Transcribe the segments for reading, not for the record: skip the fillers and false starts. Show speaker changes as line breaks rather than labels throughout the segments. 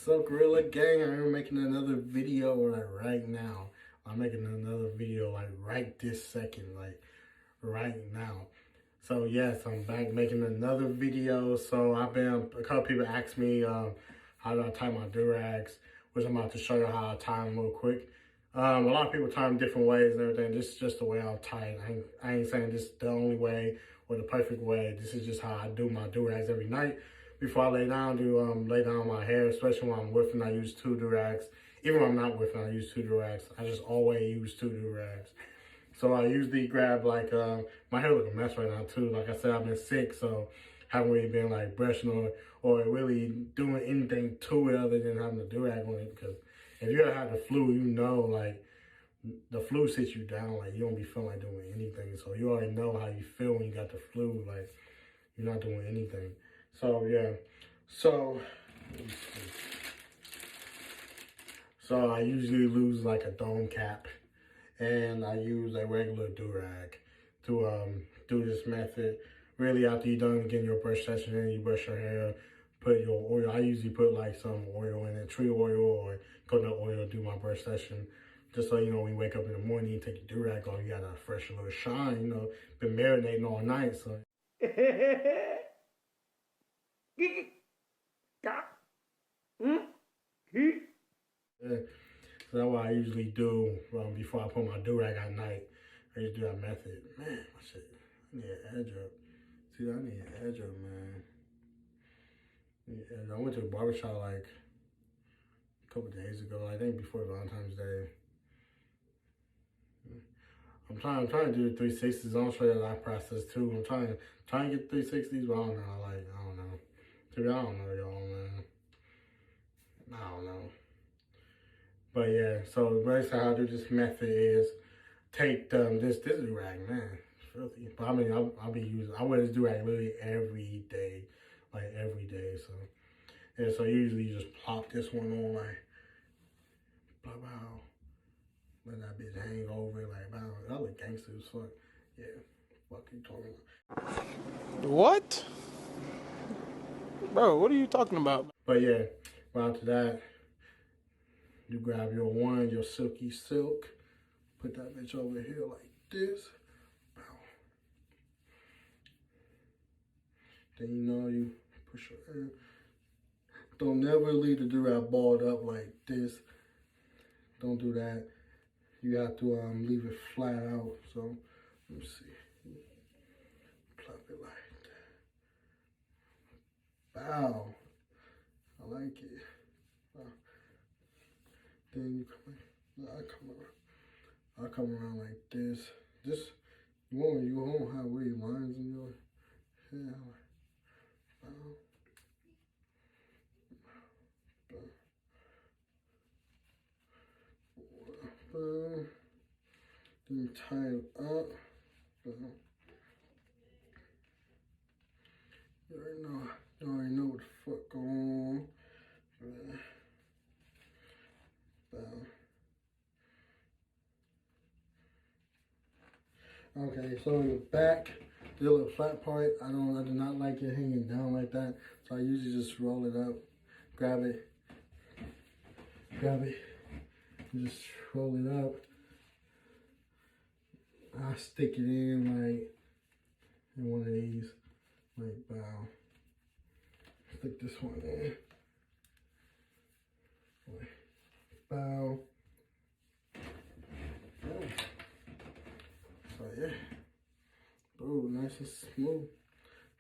So Gorilla Gang, I'm making another video right now. I'm making another video like right this second, like right now. So yes, I'm back making another video. So a couple people asked me how do I tie my durags, which I'm about to show you how I tie them real quick. A lot of people tie them different ways and everything. This is just the way I'll tie it. I ain't saying this is the only way or the perfect way. This is just how I do my durags every night. Before I lay down, lay down my hair, especially when I'm whiffing, I use 2 durags. Even when I'm not whiffing, I use 2 durags. I just always use 2 durags. So I usually grab like, my hair look a mess right now too. Like I said, I've been sick, so haven't really been like brushing or really doing anything to it other than having a durag on it. Because if you ever had the flu, you know, like the flu sits you down, like you don't be feeling like doing anything. So you already know how you feel when you got the flu, like you're not doing anything. So yeah, so I usually lose like a dome cap, and I use a regular durag to do this method. Really, after you're done getting your brush session in, you brush your hair, put your oil. I usually put like some oil in it, tree oil or coconut oil, do my brush session. Just so you know, when you wake up in the morning, you take your durag off, you got a fresh little shine. You know, been marinating all night, so. Yeah. So that's what I usually do before I put my durag at night. I just do that method. Man, my shit, I need an edge up. See, I need an edge up, man. And I went to a barbershop like a couple of days ago. I think before Valentine's Day. I'm trying to do the 360s. I'm sure that I process too. I'm trying to get 360s, but I don't know. Like, I don't know. Dude, I don't know, y'all, man. I don't know. But yeah, so basically how I do this method is take this durag, man. It's filthy. But I mean, I wear this durag literally every day, like every day. So yeah, so usually you just plop this one on, like, blah, blah. Let that bitch hang over, like, wow, that look gangster as fuck. Yeah, fuck you talking about.
What? Bro, what are you talking about?
But yeah, well, after that, you grab your silky silk, put that bitch over here like this. Bow. Then you know you push your hair. Don't never leave the durag balled up like this. Don't do that. You have to leave it flat out. So let me see. Plop it like that. Bow. I like it. Then I come around like this. You won't have weird lines in your hair. Bow. Bow. Then tie it up. Bow. You already know what the fuck going on. Okay, so in the back, the little flat part, I do not like it hanging down like that. So I usually just roll it up, grab it, just roll it up. I stick it in like in one of these, like bow. Stick this one in, like bow. Oh. So yeah, boom, nice and smooth.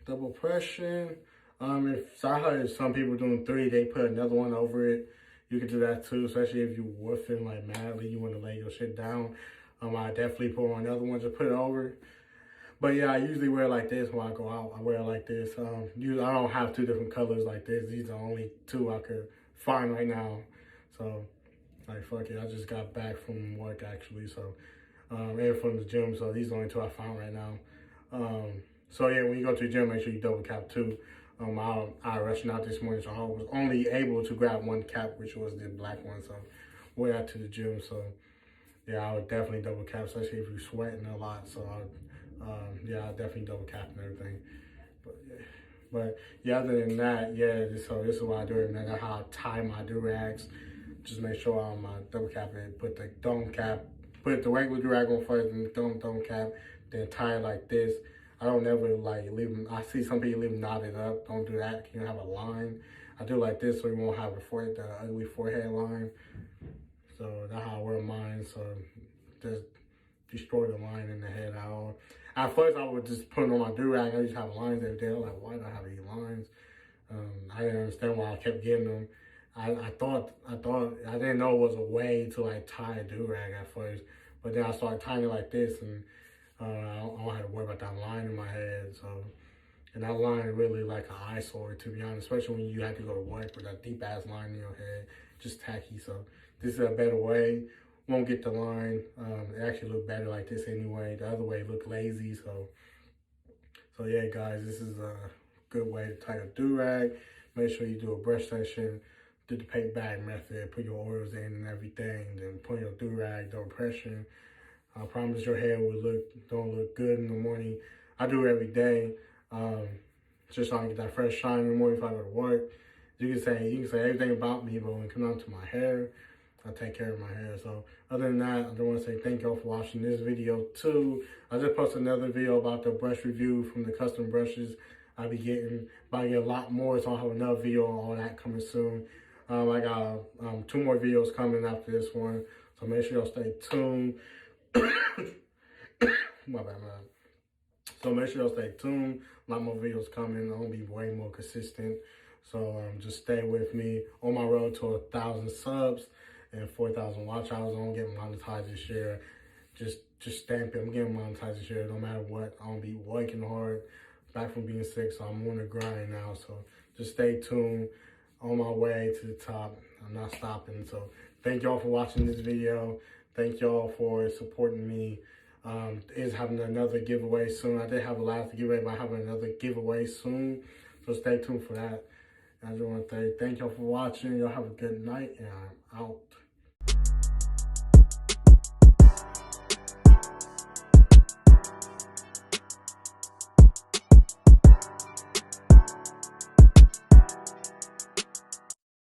Double pressure. So I heard some people doing 3, they put another one over it. You can do that too, especially if you woofing like madly, you want to lay your shit down. I definitely put on another one, just put it over. But yeah, I usually wear it like this when I go out. I wear it like this. I don't have 2 different colors like this. These are the only 2 I could find right now. So, like, fuck it. I just got back from work actually, so and from the gym. So these are the only 2 I found right now. So yeah, when you go to the gym, make sure you double cap too. I rushing out this morning, so I was only able to grab 1 cap, which was the black one. So went out to the gym. So yeah, I would definitely double cap, especially if you're sweating a lot. So yeah, I definitely double cap and everything. But yeah, But yeah, other than that, yeah, so this is what I do every night. That's how I tie my durags. Just make sure I'm double cap it, put the dome cap, put the regular durag on first, and the dome cap, then tie it like this. I don't ever like leave them. I see some people leave them knotted up. Don't do that. You have a line. I do like this so you won't have the ugly forehead line. So that's how I wear mine. So just destroy the line in the head out. At first, I would just put it on my durag. I used to have lines every day. I was like, why do I have these lines? I didn't understand why I kept getting them. I thought I didn't know it was a way to like tie a durag at first, but then I started tying it like this, and I don't have to worry about that line in my head. So, and that line is really like an eyesore, to be honest, especially when you have to go to work with that deep ass line in your head, just tacky. So this is a better way. Won't get the line. It actually look better like this anyway. The other way look lazy. So yeah, guys, this is a good way to tie a durag. Make sure you do a brush session, do the paint bag method, put your oils in and everything, then put your durag, don't pressure. I promise your hair don't look good in the morning. I do it every day, just so I can get that fresh shine in the morning if I go to work. You can say everything about me, but when it comes down to my hair, I take care of my hair. So other than that, I just want to say thank y'all for watching this video too. I just posted another video about the brush review from the custom brushes. I'll be getting a lot more, so I'll have another video on all that coming soon. I got 2 more videos coming after this one, so make sure y'all stay tuned. My bad, man. So make sure y'all stay tuned. A lot more videos coming. I'm gonna be way more consistent. So just stay with me on my road to 1,000 subs and 4,000 watch hours. I'm gonna get monetized this year. Just stamp it. I'm getting monetized this year no matter what. I'm gonna be working hard. Back from being sick, so I'm on the grind now. So just stay tuned. On my way to the top. I'm not stopping. So thank y'all for watching this video. Thank y'all for supporting me. Is having another giveaway soon. I did have a last giveaway, but I'm having another giveaway soon. So stay tuned for that. I just want to say thank y'all for watching. Y'all have a good night, and I'm out.